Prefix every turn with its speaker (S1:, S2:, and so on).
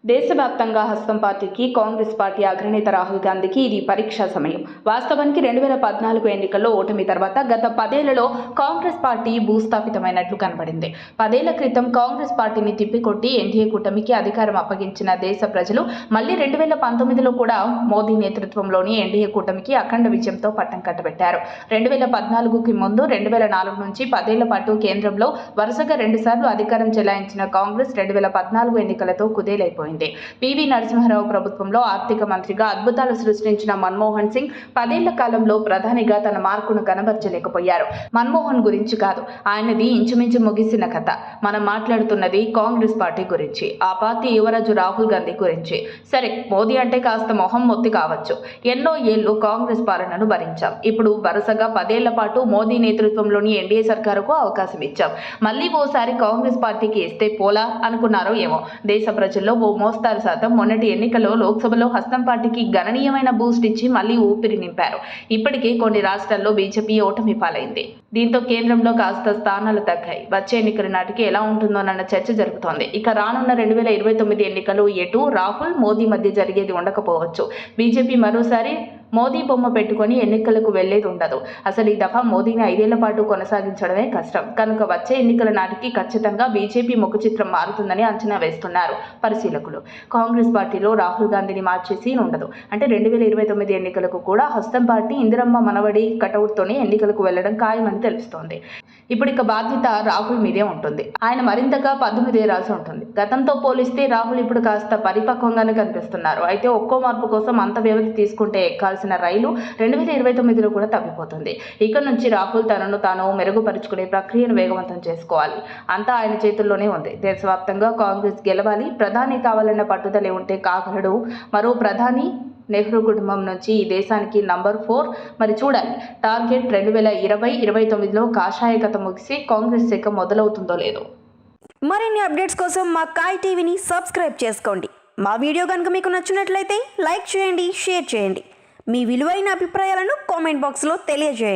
S1: దేశవ్యాప్తంగా హస్తం పార్టీకి కాంగ్రెస్ పార్టీ అగ్రనేత రాహుల్ గాంధీకి ఇది పరీక్షా సమయం. వాస్తవానికి 2014 ఎన్నికల్లో ఓటమి తర్వాత గత 10 ఏళ్లలో కాంగ్రెస్ పార్టీ భూస్థాపితమైనట్లు కనబడింది. 10 ఏళ్ల క్రితం కాంగ్రెస్ పార్టీని తిప్పికొట్టి ఎన్డీఏ కూటమికి అధికారం అప్పగించిన దేశ ప్రజలు మళ్లీ 2019లో కూడా మోదీ నేతృత్వంలోని ఎన్డీఏ కూటమికి అఖండ విజయంతో పట్టం కట్టబెట్టారు. 2014కి ముందు 2004 నుంచి 10 ఏళ్ల పాటు కేంద్రంలో వరుసగా 2 సార్లు అధికారం చెలాయించిన కాంగ్రెస్ 2014 ఎన్నికలతో కుదేలైపోయింది. పివి నరసింహారావు ప్రభుత్వంలో ఆర్థిక మంత్రిగా అద్భుతాలు సృష్టించిన మన్మోహన్ సింగ్ 10 ఏళ్ల కాలంలో ప్రధానిగా తన మార్కును కనబర్చలేకపోయారు. మన్మోహన్ గురించి కాదు, ఆయనది ఇంచుమించు ముగిసిన కథ. మనం మాట్లాడుతున్నది కాంగ్రెస్ పార్టీ గురించి, ఆ పార్టీ యువరాజు రాహుల్ గాంధీ గురించి. సరే, మోదీ అంటే కాస్త మొహం మొత్తి కావచ్చు. ఎన్నో ఏళ్లు కాంగ్రెస్ పాలనను భరించాం. ఇప్పుడు వరుసగా 10 ఏళ్ల పాటు మోదీ నేతృత్వంలోని ఎన్డీఏ సర్కారుకు అవకాశం ఇచ్చాం. మళ్లీ ఓసారి కాంగ్రెస్ పార్టీకి ఇస్తే పోలా అనుకున్నారో ఏమో. దేశ ప్రజల్లో ఓ మోస్తారు శాతం మొన్నటి ఎన్నికల్లో లోక్సభలో హస్తం పార్టీకి గణనీయమైన బూస్ట్ ఇచ్చి మళ్లీ ఊపిరి నింపారు. ఇప్పటికే కొన్ని రాష్ట్రాల్లో బీజేపీ ఓటమి పాలైంది. దీంతో కేంద్రంలో కాస్త స్థానాలు తగ్గాయి. వచ్చే ఎన్నికల నాటికి ఎలా ఉంటుందోనన్న చర్చ జరుగుతోంది. ఇక రానున్న 2029 ఎన్నికలు ఎటు రాహుల్ మోదీ మధ్య జరిగేది ఉండకపోవచ్చు. బీజేపీ మరోసారి మోదీ బొమ్మ పెట్టుకొని ఎన్నికలకు వెళ్లేది ఉండదు. అసలు ఈ దఫా మోదీని 5 ఏళ్ల పాటు కొనసాగించడమే కష్టం కనుక వచ్చే ఎన్నికల నాటికి ఖచ్చితంగా బీజేపీ ముఖ చిత్రం మారుతుందని అంచనా వేస్తున్నారు పరిశీలకులు. కాంగ్రెస్ పార్టీలో రాహుల్ గాంధీని మార్చే సీన్ ఉండదు. అంటే 2029 ఎన్నికలకు కూడా హస్తం పార్టీ ఇందిరమ్మ మనవడి కటౌట్తోనే ఎన్నికలకు వెళ్లడం ఖాయమని తెలుస్తోంది. ఇప్పుడు ఇక బాధ్యత రాహుల్ మీదే ఉంటుంది. ఆయన మరింతగా పదునుదేరాల్సి ఉంటుంది. గతంతో పోలిస్తే రాహుల్ ఇప్పుడు కాస్త పరిపక్వంగానే కనిపిస్తున్నారు. అయితే ఒక్కో మార్పు కోసం అంత వ్యవధి తీసుకుంటే ఎక్కాల్సిన రైలు 2029లో కూడా తప్పిపోతుంది. ఇక నుంచి రాహుల్ తనను తాను మెరుగుపరుచుకునే ప్రక్రియను వేగవంతం చేసుకోవాలి. అంతా ఆయన చేతుల్లోనే ఉంది. దేశవ్యాప్తంగా కాంగ్రెస్ గెలవాలి, ప్రధాని కావాలన్న పట్టుదలే ఉంటే కాగలడు మరో ప్రధాని. నెహ్రూ కుటుంబం నుంచి ఈ దేశానికి నంబర్ 4 మరి చూడాలి. టార్గెట్ 2020-29లో కాషాయ కథ ముగిసి కాంగ్రెస్ శాఖ మొదలవుతుందో లేదో.
S2: మరిన్ని అప్డేట్స్ కోసం మా కాయ్ టీవీని సబ్స్క్రైబ్ చేసుకోండి. మా వీడియో కనుక మీకు నచ్చినట్లయితే లైక్ చేయండి, షేర్ చేయండి. మీ విలువైన అభిప్రాయాలను కామెంట్ బాక్స్లో తెలియజేయండి.